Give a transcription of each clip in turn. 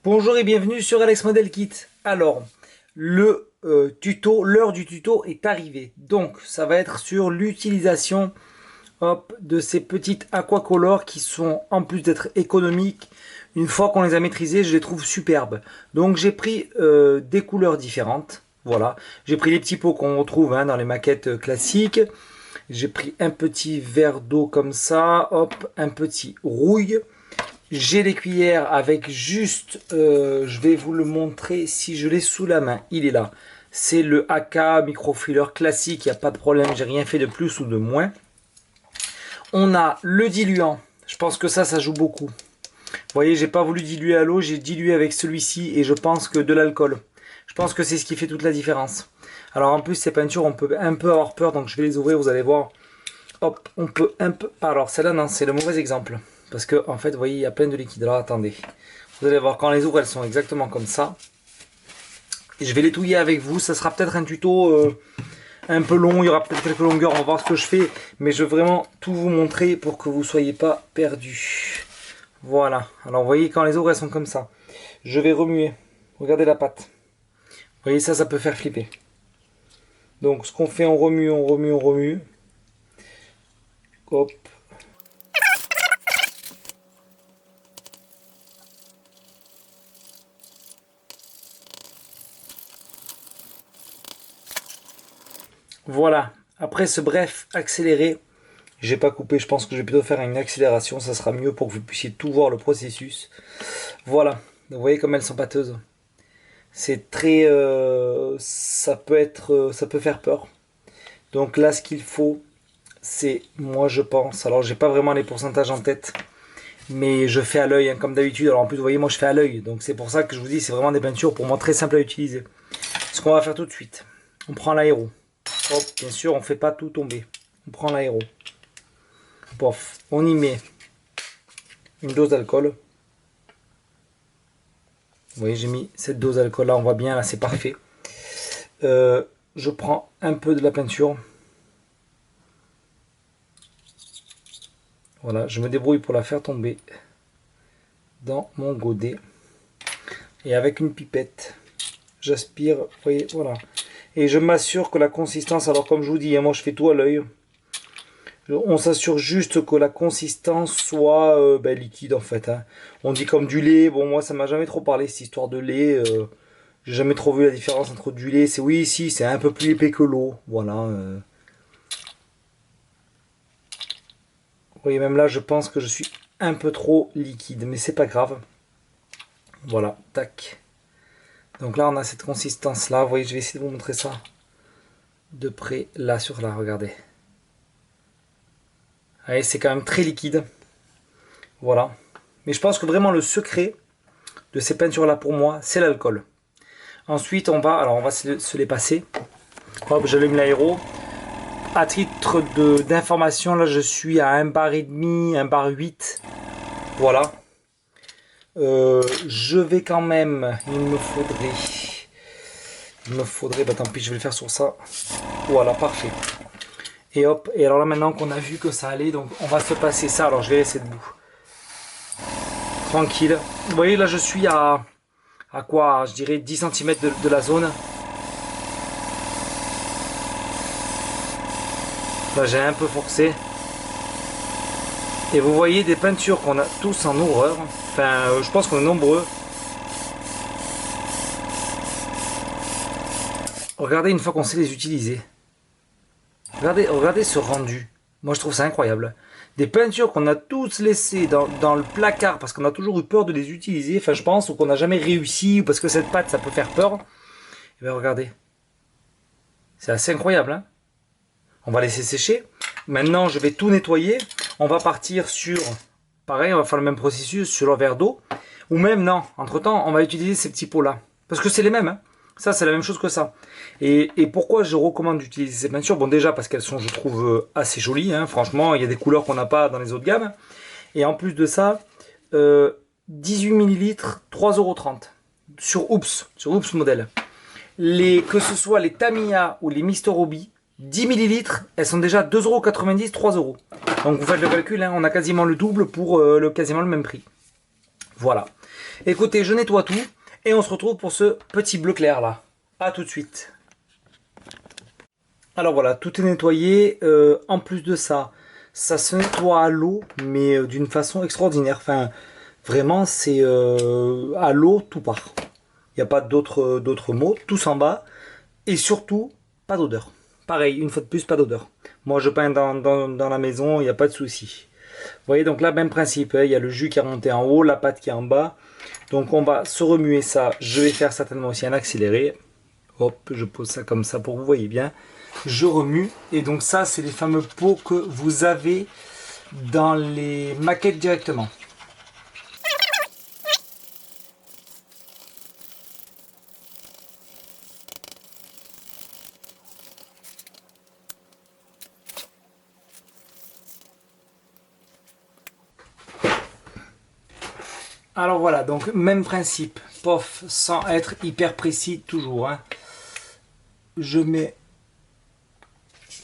Bonjour et bienvenue sur Alex Model Kit. Alors, le tuto, l'heure du tuto est arrivée. Donc, ça va être sur l'utilisation de ces petites aquacolors qui sont, en plus d'être économiques, une fois qu'on les a maîtrisées, je les trouve superbes. Donc, j'ai pris des couleurs différentes. Voilà, j'ai pris les petits pots qu'on retrouve dans les maquettes classiques. J'ai pris un petit verre d'eau comme ça, hop, un petit rouille. J'ai les cuillères avec juste, je vais vous le montrer si je l'ai sous la main, il est là. C'est le AK microfiler classique, il n'y a pas de problème, j'ai rien fait de plus ou de moins. On a le diluant, je pense que ça joue beaucoup. Vous voyez, j'ai pas voulu diluer à l'eau, j'ai dilué avec celui-ci et je pense que de l'alcool. Je pense que c'est ce qui fait toute la différence. Alors en plus ces peintures, on peut un peu avoir peur, donc je vais les ouvrir, vous allez voir. Hop, on peut un peu... Alors celle-là, non, c'est le mauvais exemple. Parce que, en fait, vous voyez, il y a plein de liquide. Alors, attendez. Vous allez voir, quand les ouvre, elles sont exactement comme ça. Et je vais les touiller avec vous. Ça sera peut-être un tuto un peu long. Il y aura peut-être quelques longueurs. On va voir ce que je fais. Mais je veux vraiment tout vous montrer pour que vous ne soyez pas perdus. Voilà. Alors, vous voyez, quand les ouvre, elles sont comme ça. Je vais remuer. Regardez la pâte. Vous voyez, ça peut faire flipper. Donc, ce qu'on fait, on remue, on remue, on remue. Hop. Voilà, après ce bref accéléré, j'ai pas coupé, je pense que je vais plutôt faire une accélération, ça sera mieux pour que vous puissiez tout voir le processus. Voilà, vous voyez comme elles sont pâteuses. C'est très... ça peut faire peur. Donc là, ce qu'il faut, c'est, moi je pense, alors j'ai pas vraiment les pourcentages en tête, mais je fais à l'œil, comme d'habitude. Alors en plus, vous voyez, moi je fais à l'œil, donc c'est pour ça que je vous dis, c'est vraiment des peintures pour moi très simples à utiliser. Ce qu'on va faire tout de suite, on prend l'aéro. Hop, bien sûr, on ne fait pas tout tomber. On prend l'aéro. Pof, on y met une dose d'alcool. Vous voyez, j'ai mis cette dose d'alcool là, on voit bien, là c'est parfait. Je prends un peu de la peinture. Voilà, je me débrouille pour la faire tomber dans mon godet. Et avec une pipette, j'aspire, vous voyez, voilà. Et je m'assure que la consistance, alors comme je vous dis, moi je fais tout à l'œil. On s'assure juste que la consistance soit liquide en fait. On dit comme du lait. Bon, moi ça m'a jamais trop parlé cette histoire de lait. J'ai jamais trop vu la différence entre du lait. C'est oui, si, c'est un peu plus épais que l'eau. Voilà. Vous voyez, même là, je pense que je suis un peu trop liquide, mais c'est pas grave. Voilà, tac. Donc là, on a cette consistance là. Vous voyez, je vais essayer de vous montrer ça de près. Là, sur là, regardez. Allez, c'est quand même très liquide. Voilà. Mais je pense que vraiment le secret de ces peintures là pour moi, c'est l'alcool. Ensuite, on va se les passer. Hop, j'allume l'aéro. À titre d'information, là je suis à 1 bar et demi, 1 bar 8. Voilà. Je vais quand même, il me faudrait, bah tant pis, je vais le faire sur ça. Voilà, parfait. Et hop, et alors là maintenant qu'on a vu que ça allait, donc on va se passer ça. Alors je vais laisser debout. Tranquille. Vous voyez, là je suis à quoi, je dirais 10 cm de la zone. Là j'ai un peu forcé. Et vous voyez des peintures qu'on a tous en horreur. Enfin, je pense qu'on est nombreux. Regardez une fois qu'on sait les utiliser. Regardez ce rendu. Moi je trouve ça incroyable. Des peintures qu'on a tous laissées dans le placard parce qu'on a toujours eu peur de les utiliser. Enfin je pense, ou qu'on n'a jamais réussi, ou parce que cette pâte ça peut faire peur. Et bien regardez. C'est assez incroyable. Hein, on va laisser sécher. Maintenant je vais tout nettoyer. On va partir sur... Pareil, on va faire le même processus sur le verre d'eau. Ou même non, entre temps on va utiliser ces petits pots là. Parce que c'est les mêmes. Hein. Ça, c'est la même chose que ça. Et pourquoi je recommande d'utiliser ces peintures? Bon, déjà, parce qu'elles sont, je trouve, assez jolies. Hein. Franchement, il y a des couleurs qu'on n'a pas dans les autres gammes. Et en plus de ça, 18 ml, 3,30 € sur Oops Model. Que ce soit les Tamiya ou les Mister Hobby, 10 millilitres, elles sont déjà 2,90 €, 3 euros. Donc vous faites le calcul, hein, on a quasiment le double pour quasiment le même prix. Voilà. Écoutez, je nettoie tout et on se retrouve pour ce petit bleu clair là. A tout de suite. Alors voilà, tout est nettoyé. En plus de ça, ça se nettoie à l'eau, mais d'une façon extraordinaire. Enfin, vraiment, c'est à l'eau, tout part. Il n'y a pas d'autres mots, tout s'en va. Et surtout, pas d'odeur. Pareil, une fois de plus, pas d'odeur. Moi, je peins dans la maison, il n'y a pas de souci. Vous voyez, donc là, même principe. Hein, il y a le jus qui est remonté en haut, la pâte qui est en bas. Donc on va se remuer ça. Je vais faire certainement aussi un accéléré. Hop, je pose ça comme ça pour que vous voyez bien. Je remue. Et donc ça, c'est les fameux pots que vous avez dans les maquettes directement. Alors voilà, donc même principe, pof, sans être hyper précis toujours. Hein. Je mets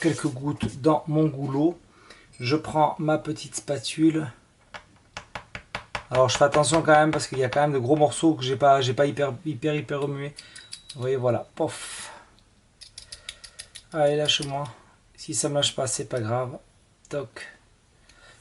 quelques gouttes dans mon goulot. Je prends ma petite spatule. Alors je fais attention quand même parce qu'il y a quand même de gros morceaux que j'ai pas hyper remué. Vous voyez, voilà, pof. Allez, lâche-moi. Si ça me lâche pas, c'est pas grave. Toc.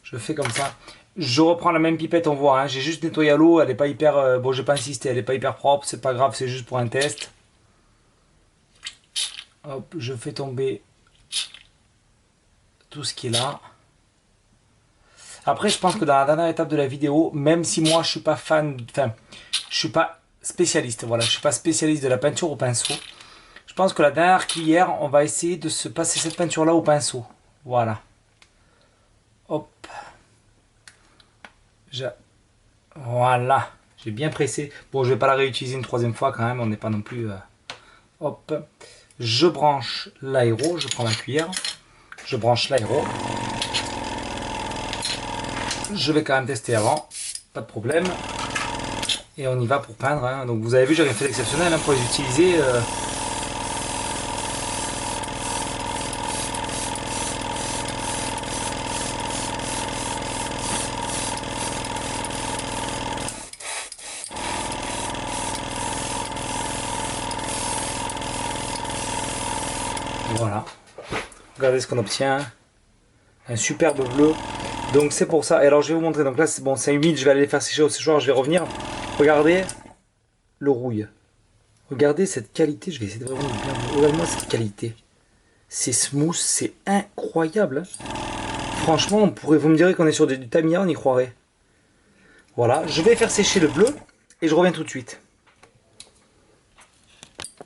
Je fais comme ça. Je reprends la même pipette, on voit. Hein. J'ai juste nettoyé à l'eau. Elle n'est pas hyper. Bon, j'ai pas insisté. Elle n'est pas hyper propre. C'est pas grave. C'est juste pour un test. Hop, je fais tomber tout ce qui est là. Après, je pense que dans la dernière étape de la vidéo, même si moi je suis pas fan, enfin, je suis pas spécialiste. Voilà, je suis pas spécialiste de la peinture au pinceau. Je pense que la dernière cuillère, on va essayer de se passer cette peinture là au pinceau. Voilà. Hop. Voilà, j'ai bien pressé. Bon, je vais pas la réutiliser une troisième fois quand même, on n'est pas non plus... Hop, je branche l'aéro, je prends ma cuillère, je branche l'aéro. Je vais quand même tester avant, pas de problème. Et on y va pour peindre. Hein. Donc vous avez vu, j'ai rien fait d'exceptionnel hein, pour les utiliser. Voilà. Regardez ce qu'on obtient. Un superbe bleu. Donc c'est pour ça. Et alors je vais vous montrer. Donc là c'est bon, c'est humide. Je vais aller les faire sécher au séchoir. Je vais revenir. Regardez le rouille. Regardez cette qualité. Je vais essayer de vraiment bien. Regardez-moi cette qualité. C'est smooth. C'est incroyable. Hein. Franchement, vous me direz qu'on est sur du Tamiya, on y croirait. Voilà. Je vais faire sécher le bleu. Et je reviens tout de suite.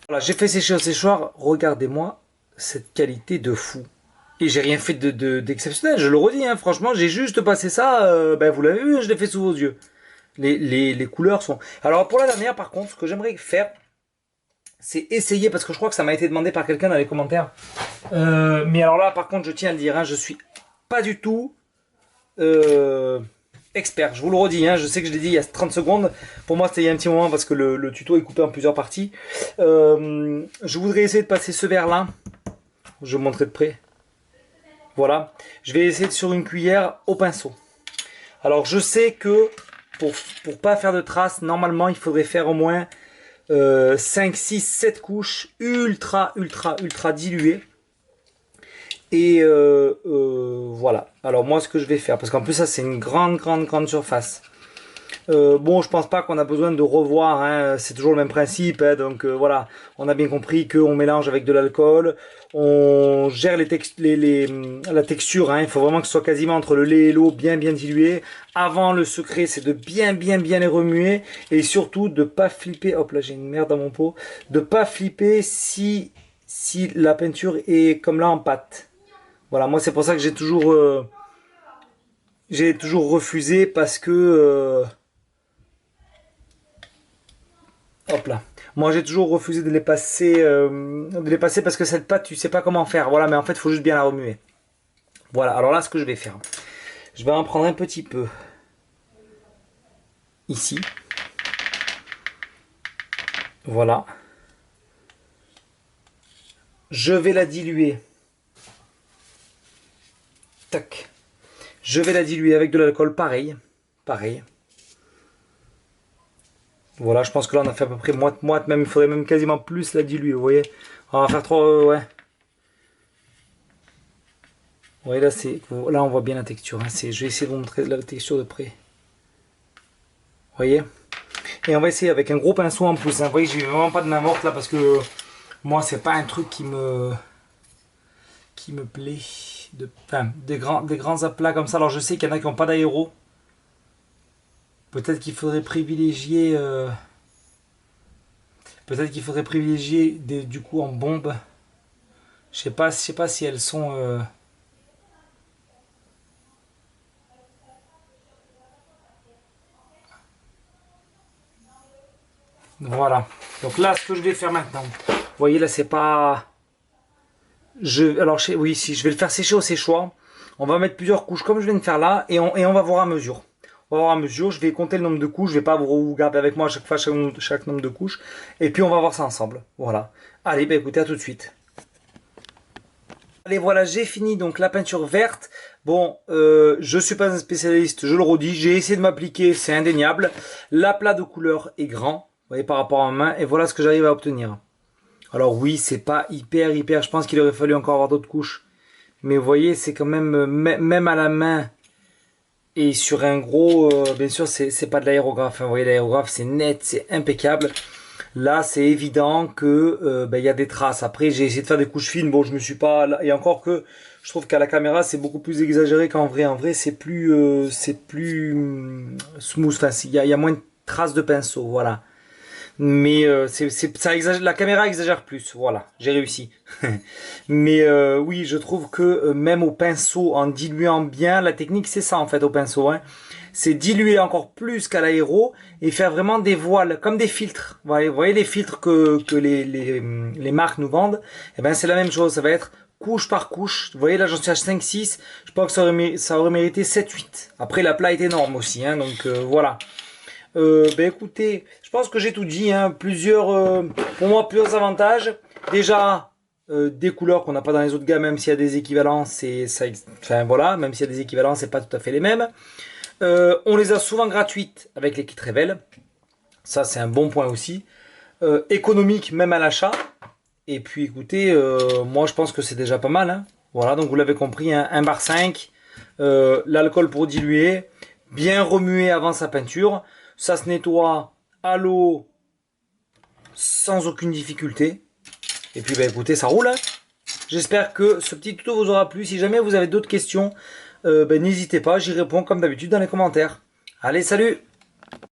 Voilà. J'ai fait sécher au séchoir. Regardez-moi cette qualité de fou. Et j'ai rien fait d'exceptionnel, je le redis, hein, franchement, j'ai juste passé ça, ben vous l'avez vu, je l'ai fait sous vos yeux. Les couleurs sont... Alors pour la dernière, par contre, ce que j'aimerais faire, c'est essayer, parce que je crois que ça m'a été demandé par quelqu'un dans les commentaires. Mais alors là, par contre, je tiens à le dire, hein, je suis pas du tout expert, je vous le redis, hein, je sais que je l'ai dit il y a 30 secondes, pour moi c'était il y a un petit moment, parce que le tuto est coupé en plusieurs parties. Je voudrais essayer de passer ce verre-là, je vais vous montrer de près. Voilà, je vais essayer sur une cuillère au pinceau. Alors je sais que pour pas faire de traces, normalement il faudrait faire au moins 5, 6, 7 couches ultra diluées. Et voilà, alors moi ce que je vais faire, parce qu'en plus ça c'est une grande surface. Bon, je pense pas qu'on a besoin de revoir, hein, c'est toujours le même principe, hein, donc voilà, on a bien compris qu'on mélange avec de l'alcool, on gère la texture, hein, il faut vraiment que ce soit quasiment entre le lait et l'eau bien dilué. Avant, le secret c'est de bien les remuer et surtout de pas flipper, hop là j'ai une merde dans mon pot, de pas flipper si la peinture est comme là en pâte. Voilà, moi c'est pour ça que j'ai toujours refusé parce que... hop là. Moi j'ai toujours refusé de les passer parce que cette pâte tu sais pas comment faire. Voilà, mais en fait il faut juste bien la remuer. Voilà, alors là ce que je vais faire, je vais en prendre un petit peu ici. Voilà. Je vais la diluer Tac. Je vais la diluer avec de l'alcool, pareil. Pareil. Voilà, je pense que là on a fait à peu près moite-moite, même il faudrait même quasiment plus la diluer, vous voyez. On va faire trop, ouais. Vous voyez, là on voit bien la texture, hein. Je vais essayer de vous montrer la texture de près. Vous voyez. Et on va essayer avec un gros pinceau en plus, hein. Vous voyez, j'ai vraiment pas de main morte là, parce que moi c'est pas un truc qui me plaît. Enfin, des grands aplats comme ça. Alors je sais qu'il y en a qui n'ont pas d'aéro. Peut-être qu'il faudrait privilégier... Peut-être qu'il faudrait privilégier du coup en bombe. Je sais pas si elles sont... Voilà. Donc là, ce que je vais faire maintenant. Vous voyez, là, c'est pas... Alors, oui, si je vais le faire sécher au séchoir. On va mettre plusieurs couches comme je viens de faire là. Et on va voir à mesure. On va voir à mesure. Je vais compter le nombre de couches. Je vais pas vous garder avec moi à chaque fois chaque nombre de couches. Et puis, on va voir ça ensemble. Voilà. Allez, bah, écoutez, à tout de suite. Allez, voilà, j'ai fini donc la peinture verte. Bon, je suis pas un spécialiste, je le redis. J'ai essayé de m'appliquer, c'est indéniable. L'aplat de couleur est grand. Vous voyez, par rapport à ma main. Et voilà ce que j'arrive à obtenir. Alors oui, c'est pas hyper. Je pense qu'il aurait fallu encore avoir d'autres couches. Mais vous voyez, c'est quand même, même à la main et sur un gros, bien sûr, c'est pas de l'aérographe. Hein. Vous voyez, l'aérographe, c'est net, c'est impeccable. Là, c'est évident que il y a des traces. Après, j'ai essayé de faire des couches fines. Bon, je me suis pas... Et encore que, je trouve qu'à la caméra, c'est beaucoup plus exagéré qu'en vrai. En vrai, c'est plus smooth. Enfin, il y a moins de traces de pinceau. Voilà. Mais ça exagère, la caméra exagère plus, voilà, j'ai réussi. Mais oui, je trouve que même au pinceau, en diluant bien, la technique c'est ça en fait au pinceau, hein. C'est diluer encore plus qu'à l'aéro et faire vraiment des voiles, comme des filtres. Vous voyez les filtres que les marques nous vendent, et ben c'est la même chose, ça va être couche par couche. Vous voyez là j'en suis à 5-6, je pense que ça aurait mérité 7-8. Après la plat est énorme aussi, hein, donc voilà. Écoutez, je pense que j'ai tout dit, hein. Pour moi, plusieurs avantages. Déjà, des couleurs qu'on n'a pas dans les autres gammes, même s'il y a des équivalents, enfin voilà, même s'il y a des équivalents, c'est pas tout à fait les mêmes. On les a souvent gratuites avec les kits Revel. Ça, c'est un bon point aussi. Économique, même à l'achat. Et puis, écoutez, moi, je pense que c'est déjà pas mal, hein. Voilà, donc vous l'avez compris, hein, 1 bar 5, l'alcool pour diluer, bien remuer avant sa peinture. Ça se nettoie à l'eau sans aucune difficulté. Et puis écoutez, ça roule, hein. J'espère que ce petit tuto vous aura plu. Si jamais vous avez d'autres questions, n'hésitez pas, j'y réponds comme d'habitude dans les commentaires. Allez, salut!